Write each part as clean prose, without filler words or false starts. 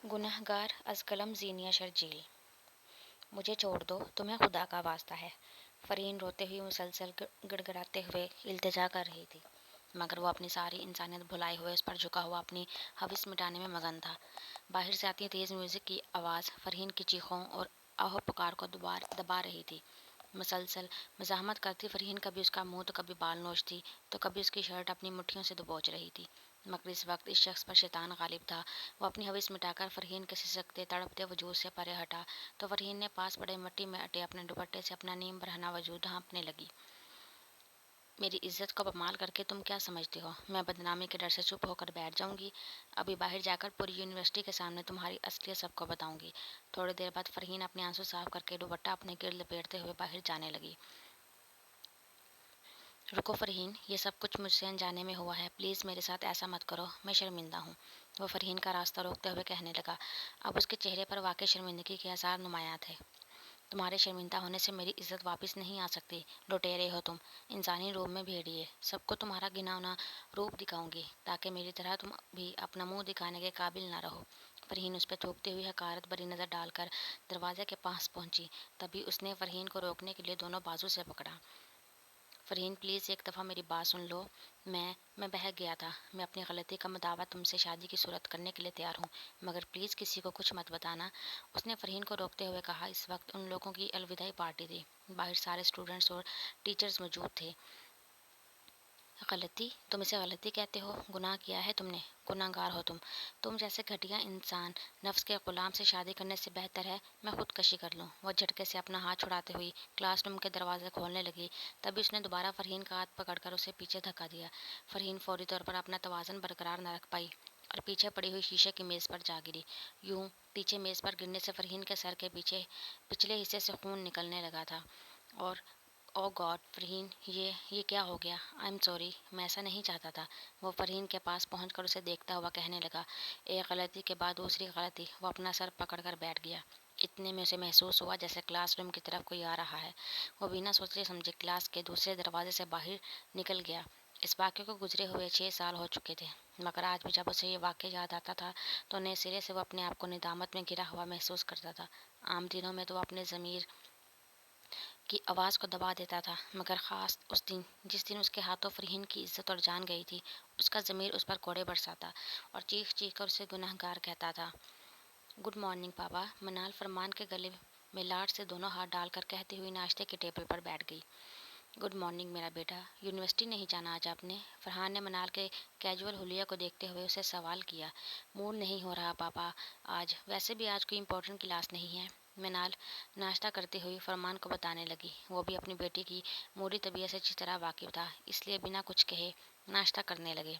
گنہگار از قلم زینیا شرجیل، مجھے چھوڑ دو، تمہیں خدا کا واسطہ ہے۔ فرحین روتے ہوئے مسلسل گڑ گڑاتے ہوئے التجا کر رہی تھی، مگر وہ اپنی ساری انسانیت بھلائے ہوئے اس پر جھکا ہوا اپنی ہوس مٹانے میں مگن تھا۔ باہر سے آتی تیز میوزک کی آواز فرحین کی چیخوں اور آہو پکار کو دبا رہی تھی۔ مسلسل مزاحمت کرتی فرحین کبھی اس کا منہ تو کبھی بال نوچتی تو کبھی اس کی شرٹ اپنی مٹھیوں سے دبوچ رہی تھی، مگر اس وقت اس شخص پر شیطان غالب تھا۔ وہ اپنی ہوس مٹا کر فرحین کے سسکتے تڑپتے وجود سے پرے ہٹا تو فرحین نے پاس پڑے مٹی میں اٹے اپنے دوپٹے سے اپنا نیم برہنہ وجود ڈھانپنے لگی۔ میری عزت کو پامال کر کے تم کیا سمجھتے ہو میں بدنامی کے ڈر سے چپ ہو کر بیٹھ جاؤں گی؟ ابھی باہر جا کر پوری یونیورسٹی کے سامنے تمہاری اصلیت سب کو بتاؤں گی۔ تھوڑی دیر بعد فرحین اپنے آنسو صاف کر کے دوپٹہ اپنے گرد لپیٹتے ہوئے باہر جانے لگی۔ رکو فرحین، یہ سب کچھ مجھ سے انجانے میں ہوا ہے، پلیز میرے ساتھ ایسا مت کرو، میں شرمندہ ہوں، وہ فرحین کا راستہ روکتے ہوئے کہنے لگا۔ اب اس کے چہرے پر واقعی شرمندگی کے آثار نمایاں تھے۔ تمہارے شرمندہ ہونے سے میری عزت واپس نہیں آ سکتی، لٹیرے ہو تم، انسانی روپ میں بھیڑیے، سب کو تمہارا گھناؤنا روپ دکھاؤں گی تاکہ میری طرح تم بھی اپنا منہ دکھانے کے قابل نہ رہو۔ فرحین اس پہ تھوکتی ہوئی حقارت بھری نظر ڈال کر دروازے کے پاس پہنچی، تبھی اس نے فرحین کو روکنے کے لیے دونوں بازو سے پکڑا۔ فرحین پلیز ایک دفعہ میری بات سن لو، میں بہک گیا تھا، میں اپنی غلطی کا مداوع تم سے شادی کی صورت کرنے کے لیے تیار ہوں، مگر پلیز کسی کو کچھ مت بتانا، اس نے فرحین کو روکتے ہوئے کہا۔ اس وقت ان لوگوں کی الوداعی پارٹی تھی، باہر سارے اسٹوڈنٹس اور ٹیچرز موجود تھے۔ غلطی؟ تم اسے غلطی کہتے ہو؟ گناہ کیا ہے تم نے، گناہ گار ہو تم جیسے گھٹیا انسان نفس کے غلام سے شادی کرنے سے بہتر ہے میں خودکشی کر لوں۔ وہ جھٹکے سے اپنا ہاتھ چھڑاتے ہوئی کلاس روم کے دروازے کھولنے لگی، تبھی اس نے دوبارہ فرحین کا ہاتھ پکڑ کر اسے پیچھے دھکا دیا۔ فرحین فوری طور پر اپنا توازن برقرار نہ رکھ پائی اور پیچھے پڑی ہوئی شیشے کی میز پر جا گری۔ یوں پیچھے میز پر گرنے سے فرحین کے سر کے پچھلے حصے سے خون نکلنے لگا تھا اور او گاڈ فرحین، یہ کیا ہو گیا؟ آئی ایم سوری، میں ایسا نہیں چاہتا تھا، وہ فرحین کے پاس پہنچ کر اسے دیکھتا ہوا کہنے لگا۔ ایک غلطی کے بعد دوسری غلطی، وہ اپنا سر پکڑ کر بیٹھ گیا۔ اتنے میں اسے محسوس ہوا جیسے کلاس روم کی طرف کوئی آ رہا ہے۔ وہ بنا سوچے سمجھے کلاس کے دوسرے دروازے سے باہر نکل گیا۔ اس واقعے کو گزرے ہوئے 6 سال ہو چکے تھے، مگر آج بھی جب اسے یہ واقعہ یاد آتا تھا تو نئے سرے سے وہ اپنے آپ کو ندامت میں گرا ہوا محسوس کرتا تھا۔ عام دنوں میں تو وہ اپنے ضمیر کی آواز کو دبا دیتا تھا، مگر خاص اس دن جس دن اس کے ہاتھوں فرحین کی عزت اور جان گئی تھی، اس کا ضمیر اس پر کوڑے برساتا اور چیخ چیخ کر اسے گنہگار کہتا تھا۔ گڈ مارننگ پاپا، منال فرمان کے گلے میں لاڈ سے دونوں ہاتھ ڈال کر کہتی ہوئی ناشتے کے ٹیبل پر بیٹھ گئی۔ گڈ مارننگ میرا بیٹا، یونیورسٹی نہیں جانا آج آپ نے؟ فرحان نے منال کے کیجول حلیہ کو دیکھتے ہوئے اسے سوال کیا۔ موڈ نہیں ہو رہا پاپا آج، ویسے بھی آج کوئی امپورٹنٹ کلاس نہیں ہے، منال ناشتہ کرتے ہوئی فرمان کو بتانے لگی۔ وہ بھی اپنی بیٹی کی موڈی طبیعت سے اچھی طرح واقف تھا، اس لیے بنا کچھ کہے ناشتہ کرنے لگے۔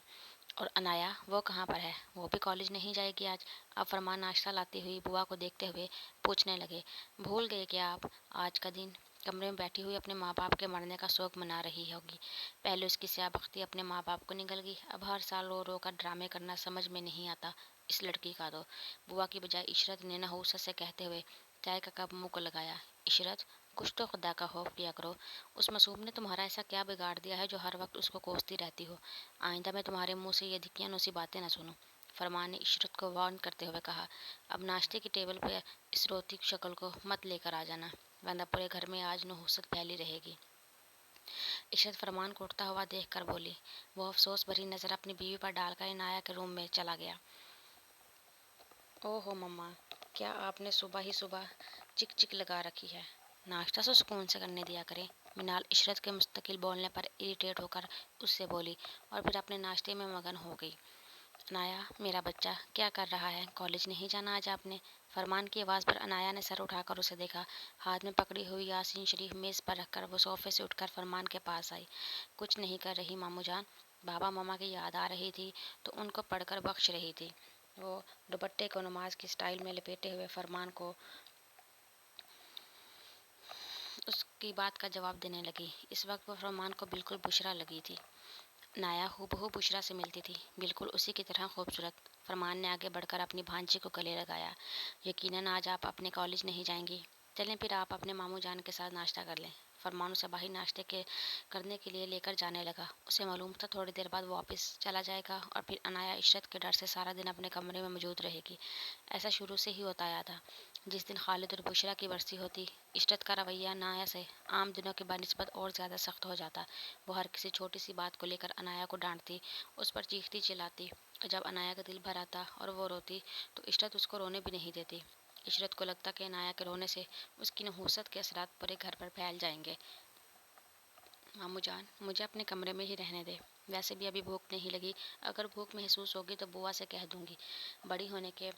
اور انایا، وہ کہاں پر ہے؟ وہ بھی کالج نہیں جائے گی آج؟ اب فرمان ناشتہ لاتی ہوئی بوا کو دیکھتے ہوئے پوچھنے لگے۔ بھول گئے کیا آپ؟ آج کا دن کمرے میں بیٹھی ہوئی اپنے ماں باپ کے مرنے کا شوق منا رہی ہوگی۔ پہلے اس کی سیاہ بختی اپنے ماں باپ کو نگل گئی، اب ہر سال رو رو کر ڈرامے کرنا سمجھ میں نہیں آتا اس لڑکی کا تو، بوا کی بجائے عشرت نے نحوست سے کہتے ہوئے چائے کا کپ منہ کو لگایا۔ عشرت، کچھ تو خدا کا خوف کیا کرو، اس معصوم نے تمہارا ایسا کیا بگاڑ دیا ہے جو ہر وقت اس کو کوستی رہتی ہو؟ آئندہ میں تمہارے منہ سے یہ دھکیانوسی باتیں نہ سنوں، فرمان نے عشرت کو وارن کرتے ہوئے کہا۔ اب ناشتے کی ٹیبل پہ اس روتی شکل کو مت لے کر آ جانا، ورنہ پورے گھر میں آج نحوست پھیلی رہے گی۔ عشرت فرمان کو اٹھتا ہوا دیکھ کر بولی۔ وہ افسوس بھری نظر اپنی بیوی پر ڈال کر عنایہ کے روم میں چلا گیا۔ او ہو مما، کیا آپ نے صبح ہی صبح چک چک لگا رکھی ہے؟ ناشتہ تو سکون سے کرنے دیا کریں، منال عشرت کے مستقل بولنے پر اریٹیٹ ہو کر اس سے بولی اور پھر اپنے ناشتے میں مگن ہو گئی۔ انایا میرا بچہ کیا کر رہا ہے؟ کالج نہیں جانا آج آپ نے؟ فرمان کی آواز پر انایا نے سر اٹھا کر اسے دیکھا۔ ہاتھ میں پکڑی ہوئی یاسین شریف میز پر رکھ کر وہ صوفے سے اٹھ کر فرمان کے پاس آئی۔ کچھ نہیں کر رہی ماموں جان، بابا ماما کی یاد آ رہی تھی تو ان کو پڑھ کر بخش رہی تھی، وہ دوپٹے کو نماز کی سٹائل میں لپیٹے ہوئے فرمان کو اس کی بات کا جواب دینے لگی۔ اس وقت وہ فرمان کو بالکل بشرا لگی تھی۔ نایا ہو بہو بشرا سے ملتی تھی، بالکل اسی کی طرح خوبصورت۔ فرمان نے آگے بڑھ کر اپنی بھانجی کو گلے لگایا۔ یقیناً آج آپ اپنے کالج نہیں جائیں گی، چلیں پھر آپ اپنے ماموں جان کے ساتھ ناشتہ کر لیں۔ فرمان اسے باہر ناشتے کے کرنے کے لیے لے کر جانے لگا۔ اسے معلوم تھا تھوڑی دیر بعد وہ واپس چلا جائے گا اور پھر عنایا عشرت کے ڈر سے سارا دن اپنے کمرے میں موجود رہے گی۔ ایسا شروع سے ہی ہوتا آیا تھا۔ جس دن خالد اور بشریٰ کی برسی ہوتی، عشرت کا رویہ عنایا سے عام دنوں کی بنسبت اور زیادہ سخت ہو جاتا۔ وہ ہر کسی چھوٹی سی بات کو لے کر عنایا کو ڈانٹتی، اس پر چیختی چلاتی، اور جب عنایا کا دل بھر آتا اور وہ روتی تو عشرت اس کو رونے بھی نہیں دیتی۔ عشرت کو لگتا کہ عنایا کے رونے سے اس کی نحوست کے اثرات پورے گھر پر پھیل جائیں گے۔ ماموں جان، مجھے اپنے کمرے میں ہی رہنے دے، ویسے بھی ابھی بھوک نہیں لگی، اگر بھوک محسوس ہوگی تو بوا سے کہہ دوں گی۔ بڑی ہونے کے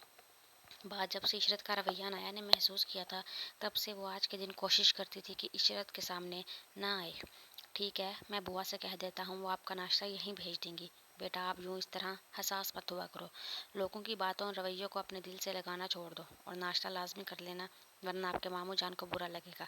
بعد جب سے عشرت کا رویہ عنایا نے محسوس کیا تھا، تب سے وہ آج کے دن کوشش کرتی تھی کہ عشرت کے سامنے نہ آئے۔ ٹھیک ہے، میں بوا سے کہہ دیتا ہوں، وہ آپ کا ناشتہ یہیں بھیج دیں گی۔ بیٹا، آپ یوں اس طرح حساس مت ہوا کرو، لوگوں کی باتوں اور رویوں کو اپنے دل سے لگانا چھوڑ دو اور ناشتہ لازمی کر لینا، ورنہ آپ کے ماموں جان کو برا لگے گا۔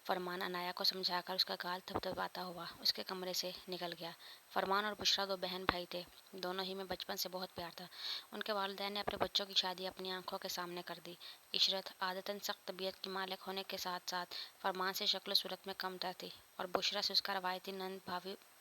فرمان عنایا کو سمجھا کر اس کا گال تھپتھپاتا ہوا اس کے کمرے سے نکل گیا۔ فرمان اور بشریٰ دو بہن بھائی تھے، دونوں ہی میں بچپن سے بہت پیار تھا۔ ان کے والدین نے اپنے بچوں کی شادی اپنی آنکھوں کے سامنے کر دی۔ عشرت عادتاً سخت طبیعت کی مالک ہونے کے ساتھ ساتھ فرمان سے شکل و صورت میں کم تر تھی، اور بشریٰ سے اس کا روایتی نند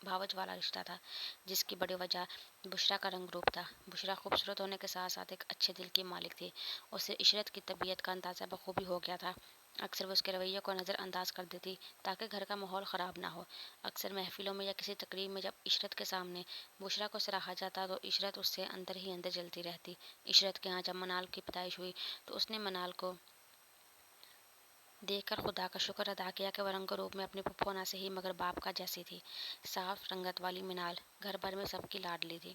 بھاوج والا رشتہ تھا، جس کی بڑی وجہ بشریٰ کا رنگ روپ تھا۔ بشریٰ خوبصورت ہونے کے ساتھ ساتھ ایک اچھے دل کی مالک تھی۔ اسے عشرت کی طبیعت کا اندازہ بخوبی ہو گیا تھا۔ اکثر وہ اس کے رویے کو نظر انداز کر دیتی تاکہ گھر کا ماحول خراب نہ ہو۔ اکثر محفلوں میں یا کسی تقریب میں جب عشرت کے سامنے بشریٰ کو سراہا جاتا تو عشرت اس سے اندر ہی اندر جلتی رہتی۔ عشرت کے ہاں جب منال کی پیدائش ہوئی تو اس نے منال کو دیکھ کر خدا کا شکر ادا کیا کہ وہ رنگ و روپ میں اپنی پھپھو نہ سہی مگر باپ کا جیسی تھی۔ صاف رنگت والی منال گھر بھر میں سب کی لاڈلی تھی۔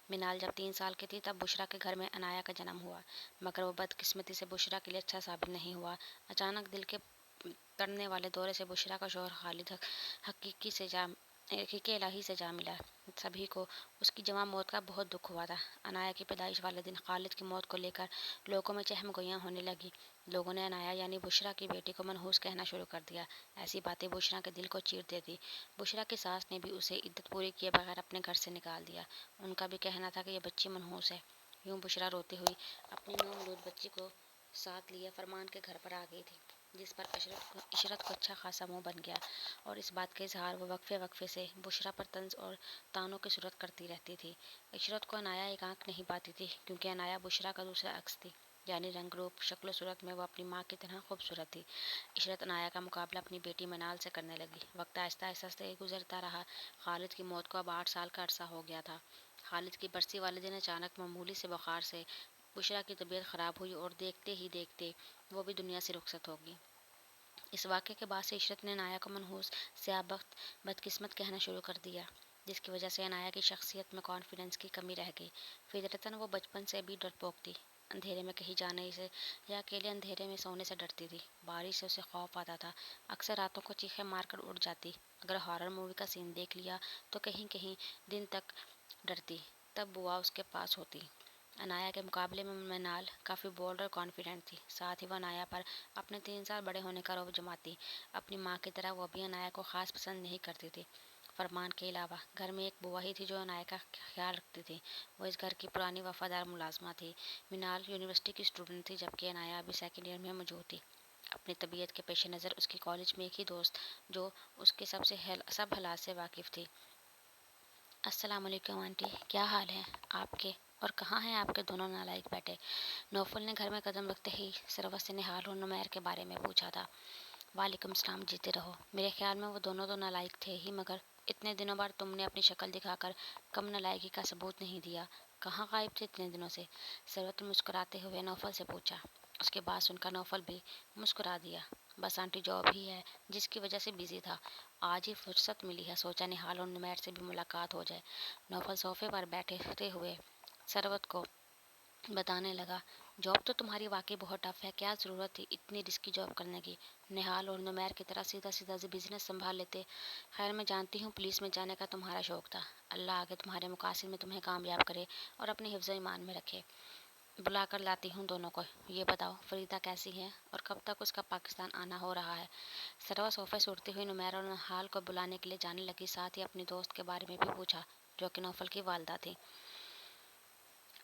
منال جب 3 سال کی تھی تب بشریٰ کے گھر میں عنایا کا جنم ہوا، مگر وہ بدقسمتی سے بشریٰ کے لیے اچھا ثابت نہیں ہوا۔ اچانک دل کے تڑنے والے دورے سے بشریٰ کا شوہر خالد حقیقی الہی سے جا ملا۔ سبھی کو اس کی جواں موت کا بہت دکھ ہوا تھا۔ عنایا کی پیدائش والے دن خالد کی موت کو لے کر لوگوں میں چہم گوئیاں ہونے لگی۔ لوگوں نے عنایا یعنی بشریٰ کی بیٹی کو منحوس کہنا شروع کر دیا۔ ایسی باتیں بشریٰ کے دل کو چیر دیتی۔ بشریٰ کی ساس نے بھی اسے عدت پوری کیے بغیر اپنے گھر سے نکال دیا۔ ان کا بھی کہنا تھا کہ یہ بچی منحوس ہے۔ یوں بشریٰ روتی ہوئی اپنی نومولود بچی کو ساتھ لیے فرمان کے گھر پر آ گئی تھی، جس پر عشرت کو اچھا خاصا منہ بن گیا، اور اس بات کا اظہار وہ وقفے وقفے سے بشریٰ پر طنز اور طعنوں کی صورت کرتی رہتی تھی۔ عشرت کو عنایا ایک آنکھ نہیں پاتی تھی، کیونکہ عنایا بشریٰ کا دوسرا عکس تھی، یعنی رنگ روپ شکل و صورت میں وہ اپنی ماں کی طرح خوبصورت تھی۔ عشرت عنایا کا مقابلہ اپنی بیٹی منال سے کرنے لگی۔ وقت آہستہ آہستہ سے گزرتا رہا۔ خالد کی موت کو اب 8 سال کا عرصہ ہو گیا تھا۔ خالد کی برسی والے دن اچانک معمولی سے بخار سے بشریٰ کی طبیعت خراب ہوئی اور دیکھتے ہی دیکھتے وہ بھی دنیا سے رخصت ہو گئی۔ اس واقعے کے بعد سے عشرت نے عنایا کو منحوس، سیاہ بخت، بدقسمت کہنا شروع کر دیا، جس کی وجہ سے عنایا کی شخصیت میں کانفیڈنس کی کمی رہ گئی۔ فطرتاً وہ بچپن سے بھی ڈرپوک تھی۔ اندھیرے میں کہیں جانے سے یا اکیلے اندھیرے میں سونے سے ڈرتی تھی۔ بارش سے اسے خوف آتا تھا۔ اکثر راتوں کو چیخیں مار کر اٹھ جاتی۔ اگر ہارر مووی کا سین دیکھ لیا تو کہیں کہیں دن تک ڈرتی۔ تب بوا اس کے پاس ہوتی۔ عنایا کے مقابلے میں منال کافی بولڈ اور کانفیڈنٹ تھی۔ ساتھ ہی وہ عنایا پر اپنے 3 سال بڑے ہونے کا رعب جماتی۔ اپنی ماں کی طرح وہ بھی عنایا کو خاص پسند نہیں کرتی تھی۔ فرمان کے علاوہ گھر میں ایک بوا ہی تھی جو عنایا کا خیال رکھتی تھی۔ وہ اس گھر کی پرانی وفادار ملازمہ تھی۔ منال یونیورسٹی کی اسٹوڈنٹ تھی، جبکہ عنایا ابھی 2nd ایئر میں موجود تھی۔ اپنی طبیعت کے پیش نظر اس کی کالج میں ایک ہی دوست جو اس کے سب حالات سے واقف تھی۔ السلام علیکم آنٹی، کیا حال ہے آپ کے، اور کہاں ہیں آپ کے دونوں نالائق بیٹے؟ نوفل نے گھر میں قدم رکھتے ہی سروت سے نہال اور نمیر کے بارے میں پوچھا تھا۔ وعلیکم السلام، جیتے رہو۔ میرے خیال میں وہ دونوں تو نالائق تھے ہی، مگر اتنے دنوں بعد تم نے اپنی شکل دکھا کر کم نالائقی کا ثبوت نہیں دیا۔ کہاں غائب تھے اتنے دنوں سے؟ سروت نے مسکراتے ہوئے نوفل سے پوچھا۔ اس کی بات سن کر نوفل بھی مسکرا دیا۔ بس آنٹی، جاب ہی ہے جس کی وجہ سے بزی تھا، آج ہی فرصت ملی ہے، سوچا نہال اور نمیر سے بھی ملاقات ہو جائے۔ نوفل صوفے پر بیٹھتے ہوئے سروت کو بتانے لگا، جاب تو تمہاری واقعی بہت ٹف ہے، کیا ضرورت تھی اتنی رسکی جاب کرنے کی؟ نہال اور نمیر کی طرح سیدھا سیدھا بزنس سنبھال لیتے۔ خیر، میں جانتی ہوں پولیس میں جانے کا تمہارا شوق تھا، اللہ آگے تمہارے مقاصد میں تمہیں کامیاب کرے اور اپنے حفظ و ایمان میں رکھے۔ بلا کر لاتی ہوں دونوں کو۔ یہ بتاؤ فریدہ کیسی ہے اور کب تک اس کا پاکستان آنا ہو رہا ہے؟ سروت صوفے سے اٹھتی ہوئی نمیر اور نہال کو بلانے کے لیے جانے لگی، ساتھ ہی اپنی دوست کے بارے میں بھی پوچھا جو کہ نوفل کی والدہ تھی۔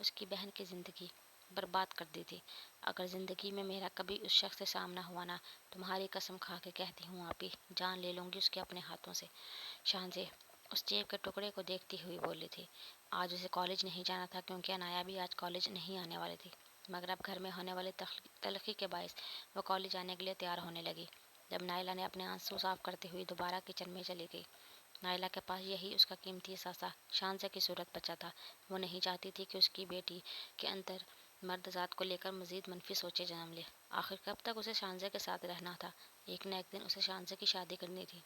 اس کی بہن کی زندگی برباد کر دی تھی۔ اگر زندگی میں میرا کبھی اس شخص سے سامنا ہوا نا، تمہاری قسم کھا کے کہتی ہوں آپی، جان لے لوں گی اس کے اپنے ہاتھوں سے۔ شانزے اس جیب کے ٹکڑے کو دیکھتی ہوئی بولی تھی۔ آج اسے کالج نہیں جانا تھا کیونکہ عنایا بھی آج کالج نہیں آنے والی تھی، مگر اب گھر میں ہونے والی تلخی کے باعث وہ کالج آنے کے لیے تیار ہونے لگی۔ جب نائلہ نے اپنے آنسو صاف کرتے ہوئی دوبارہ کچن میں چلی گئی، نائلہ کے پاس یہی اس کا قیمتی اثاثہ شانزے کی صورت بچا تھا۔ وہ نہیں چاہتی تھی کہ اس کی بیٹی کے اندر مرد ذات کو لے کر مزید منفی سوچیں جنم لے۔ آخر کب تک اسے شانزے کے ساتھ رہنا تھا؟ ایک نہ ایک دن اسے شانزے کی شادی کرنی تھی،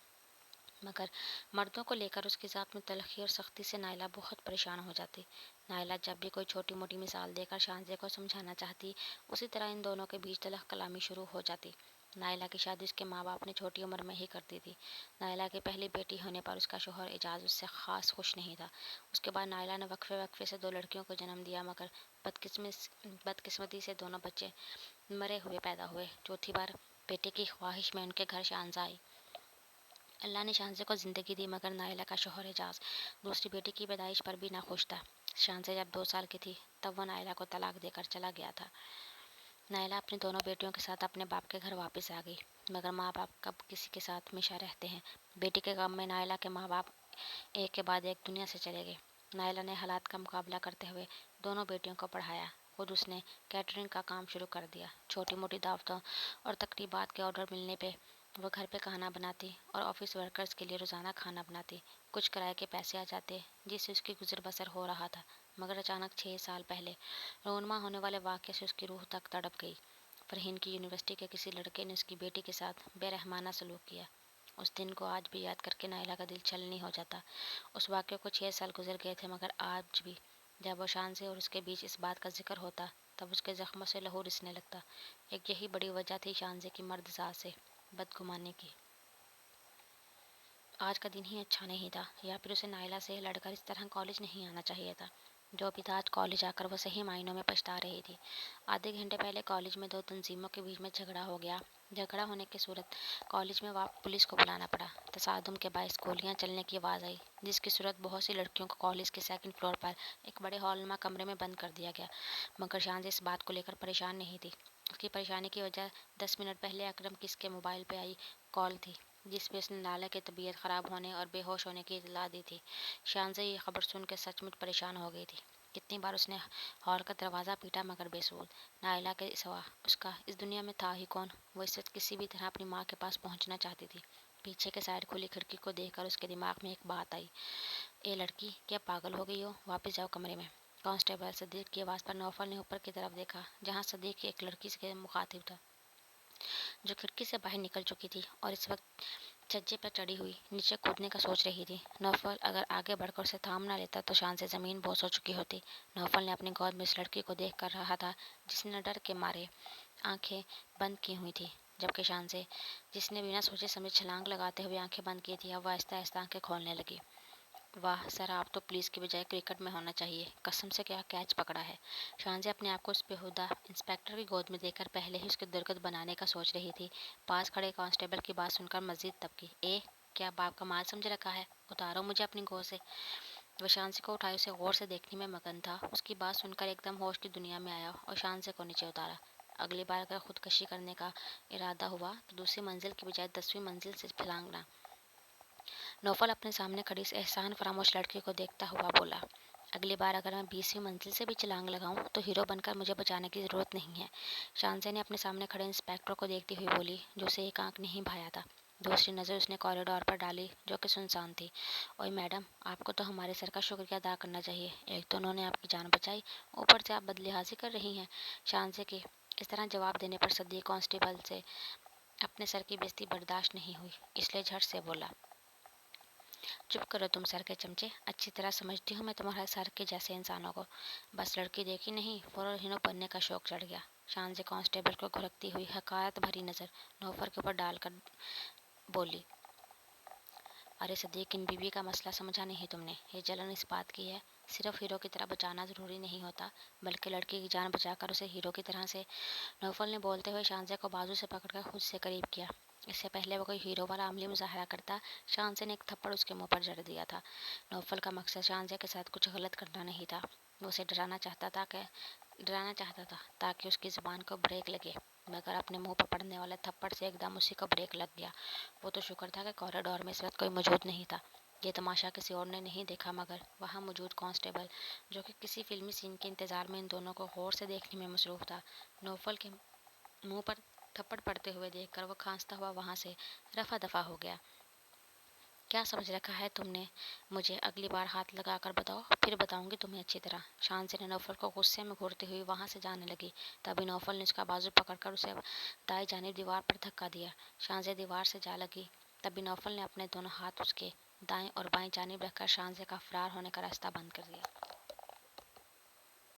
مگر مردوں کو لے کر اس کی ذات میں تلخی اور سختی سے نائلہ بہت پریشان ہو جاتی۔ نائلہ جب بھی کوئی چھوٹی موٹی مثال دے کر شانزے کو سمجھانا چاہتی، اسی طرح ان دونوں کے بیچ تلخ کلامی شروع ہو جاتی۔ نائلہ کی شادی اس کے ماں باپ نے چھوٹی عمر میں ہی کر دی تھی۔ نائلہ کی پہلی بیٹی ہونے پر اس کا شوہر اعجاز اس سے خاص خوش نہیں تھا۔ اس کے بعد نائلہ نے وقفے وقفے سے 2 لڑکیوں کو جنم دیا، مگر بدقسمتی سے دونوں بچے مرے ہوئے پیدا ہوئے۔ چوتھی بار بیٹے کی خواہش میں ان کے گھر شانزہ آئی۔ اللہ نے شانزے کو زندگی دی، مگر نائلہ کا شوہر اعجاز دوسری بیٹی کی پیدائش پر بھی ناخوش تھا۔ شانزے جب 2 سال کی تھی تب وہ نائلہ کو طلاق دے کر چلا گیا تھا۔ نائلہ اپنی دونوں بیٹیوں کے ساتھ اپنے باپ کے گھر واپس آ گئی، مگر ماں باپ کب کسی کے ساتھ ہمیشہ رہتے ہیں۔ بیٹی کے غم میں نائلہ کے ماں باپ ایک کے بعد ایک دنیا سے چلے گئے۔ نائلہ نے حالات کا مقابلہ کرتے ہوئے دونوں بیٹیوں کو پڑھایا۔ خود اس نے کیٹرنگ کا کام شروع کر دیا۔ چھوٹی موٹی دعوتوں اور تقریبات کے آرڈر ملنے پہ وہ گھر پہ کھانا بناتی اور آفس ورکرز کے لیے روزانہ کھانا بناتی۔ کچھ کرائے کے پیسے آ جاتے جس سے اس کی گزر بسر ہو رہا تھا، مگر اچانک 6 سال پہلے رونما ہونے والے واقعے سے اس کی روح تک تڑپ گئی۔ فرہین کی یونیورسٹی کے کسی لڑکے نے اس کی بیٹی کے ساتھ بے رحمانہ سلوک کیا۔ اس دن کو آج بھی یاد کر کے نائلہ کا دل چھلنی ہو جاتا۔ اس واقعے کو 6 سال گزر گئے تھے، مگر آج بھی جب وہ شانزے اور اس کے بیچ اس بات کا ذکر ہوتا تب اس کے زخموں سے لہو رسنے لگتا۔ ایک یہی بڑی وجہ تھی شانزے کی مرد ذات سے بدگمانی کی۔ آج کا دن ہی اچھا نہیں تھا، یا پھر اسے نائلہ سے لڑ کر اس طرح کالج نہیں آنا چاہیے تھا۔ جو بھی تھا، آج کالج آ کر وہ صحیح معنوں میں پچھتا رہی تھی۔ آدھے گھنٹے پہلے کالج میں 2 تنظیموں کے بیچ میں جھگڑا ہو گیا۔ جھگڑا ہونے کی صورت کالج میں پولیس کو بلانا پڑا۔ تصادم کے باعث گولیاں چلنے کی آواز آئی، جس کی صورت بہت سی لڑکیوں کو کالج کے 2nd فلور پر ایک بڑے ہال نما کمرے میں بند کر دیا گیا، مگر شانزے اس بات کو لے کر پریشان نہیں تھی۔ اس کی پریشانی کی وجہ 10 منٹ پہلے اکرم کس کے موبائل پہ آئی کال تھی، جس پہ اس نے نائلہ کے طبیعت خراب ہونے اور بے ہوش ہونے کی اطلاع دی تھی۔ شانزے یہ خبر سن کے سچ مچ پریشان ہو گئی تھی۔ کتنی بار اس نے ہال کا دروازہ پیٹا، مگر بے سود۔ نائلہ کے سوا اس کا اس دنیا میں تھا ہی کون؟ وہ اس وقت کسی بھی طرح اپنی ماں کے پاس پہنچنا چاہتی تھی۔ پیچھے کے سائڈ کھلی کھڑکی کو دیکھ کر اس کے دماغ میں ایک بات آئی، اے لڑکی، کیا پاگل ہو گئی ہو؟ واپس جاؤ کمرے میں۔ کانسٹیبل صدیق کی آواز پر نوفل نے اوپر کی طرف دیکھا، جہاں صدیق ایک لڑکی سے مخاطب تھا جو کھڑکی سے باہر نکل چکی تھی اور اس وقت چھجے پر چڑھی ہوئی نیچے کودنے کا سوچ رہی تھی۔ نوفل اگر آگے بڑھ کر اسے تھام نہ لیتا تو شانزے زمین بوس ہو چکی ہوتی۔ نوفل نے اپنی گود میں اس لڑکی کو دیکھ کر رہا تھا جس نے ڈر کے مارے آنکھیں بند کی ہوئی تھی، جبکہ شانزے جس نے بنا سوچے سمجھے چھلانگ لگاتے ہوئے آنکھیں بند کی تھی، اب وہ آہستہ آہستہ آنکھیں کھولنے لگی۔ واہ سر، آپ تو پولیس کی بجائے کرکٹ میں ہونا چاہیے، قسم سے کیا کیچ پکڑا ہے۔ شانزے اپنے آپ کو اس بیہودہ انسپکٹر کی گود میں دیکھ کر پہلے ہی اس کے درگت بنانے کا سوچ رہی تھی۔ پاس کھڑے کانسٹیبل کی بات سن کر مزید تبکی، کیا باپ کا مال سمجھ رکھا ہے؟ اتارو مجھے اپنی گود سے۔ وہ شانزے کو اٹھائے اسے غور سے دیکھنے میں مگن تھا۔ اس کی بات سن کر ایک دم ہوش کی دنیا میں آیا اور شانزے کو نیچے اتارا۔ اگلی بار اگر خودکشی کرنے کا ارادہ ہوا تو دوسری منزل کی بجائے 10ویں منزل سے پھلانگنا۔ نوفل اپنے سامنے کھڑی اس احسان فراموش لڑکی کو دیکھتا ہوا بولا، اگلی بار اگر میں 20ویں منزل سے بھی چھلانگ لگاؤں تو ہیرو بن کر مجھے بچانے کی ضرورت نہیں ہے۔ شانزے نے اپنے سامنے کھڑے انسپکٹر کو دیکھتی ہوئی بولی، جو اسے ایک آنکھ نہیں بھایا تھا۔ دوسری نظر اس نے کوریڈور پر ڈالی جو کہ سنسان تھی۔ اوئے میڈم، آپ کو تو ہمارے سر کا شکریہ ادا کرنا چاہیے، ایک تو انہوں نے آپ کی جان بچائی، اوپر سے آپ بدلحاظی کر رہی ہیں۔ شانزے کے اس طرح جواب دینے پر صدیق کانسٹیبل سے اپنے سر کی بے عزتی برداشت نہیں ہوئی، اس لیے جھٹ سے بولا، چپ کرو تم سر کے چمچے، اچھی طرح سمجھتی ہوں میں تمہارے سر کے جیسے انسانوں کو۔ بس لڑکی دیکھی نہیں، فوراً ہیرو بننے کا شوق چڑھ گیا۔ شانزے کانسٹیبل کو گھرکتی ہوئی حقارت بھری نظر نوفر کے اوپر ڈال کر بولی، ارے صدیق، ان بیوی کا مسئلہ سمجھا نہیں تم نے۔ یہ جلن اس بات کی ہے، صرف ہیرو کی طرح بچانا ضروری نہیں ہوتا، بلکہ لڑکی کی جان بچا کر اسے ہیرو کی طرح سے۔ نوفل نے بولتے ہوئے شانزے کو بازو سے پکڑ کر خود سے قریب کیا۔ اس سے پہلے وہ کوئی ہیرو والا عملی مظاہرہ کرتا، شانزے نے ایک تھپڑ اس کے منہ پر جڑ دیا تھا۔ نوفل کا مقصد شانزے کے ساتھ کچھ غلط کرنا نہیں تھا، وہ اسے ڈرانا چاہتا تھا تاکہ اس کی زبان کو بریک لگے، مگر اپنے منہ پر پڑنے والے تھپڑ سے ایک دم اسی کو بریک لگ گیا۔ وہ تو شکر تھا کہ کوریڈور میں اس وقت کوئی موجود نہیں تھا۔ یہ تماشا کسی اور نے نہیں دیکھا مگر وہاں موجود کانسٹیبل، جو کہ کسی فلمی سین کے انتظار میں ان دونوں کو غور سے دیکھنے میں مصروف تھا۔ نوفل کے منہ پر تھپڑ پڑتے ہوئے دیکھ کر وہ کھانستا ہوا وہاں سے رفع دفع ہو گیا۔ کیا سمجھ رکھا ہے تم نے مجھے؟ اگلی بار ہاتھ لگا کر بتاؤ، پھر بتاؤں گی تمہیں اچھی طرح۔ شانزی نے نوفل کو غصے میں گھورتی ہوئی وہاں سے جانے لگی، تبھی نوفل نے اس کا بازو پکڑ کر اسے دائیں جانب دیوار پر دھکا دیا۔ شانزی دیوار سے جا لگی، تبھی نوفل نے اپنے دونوں ہاتھ اس کے دائیں اور بائیں جانب رکھ کر شانزی کا فرار ہونے کا راستہ بند کر دیا۔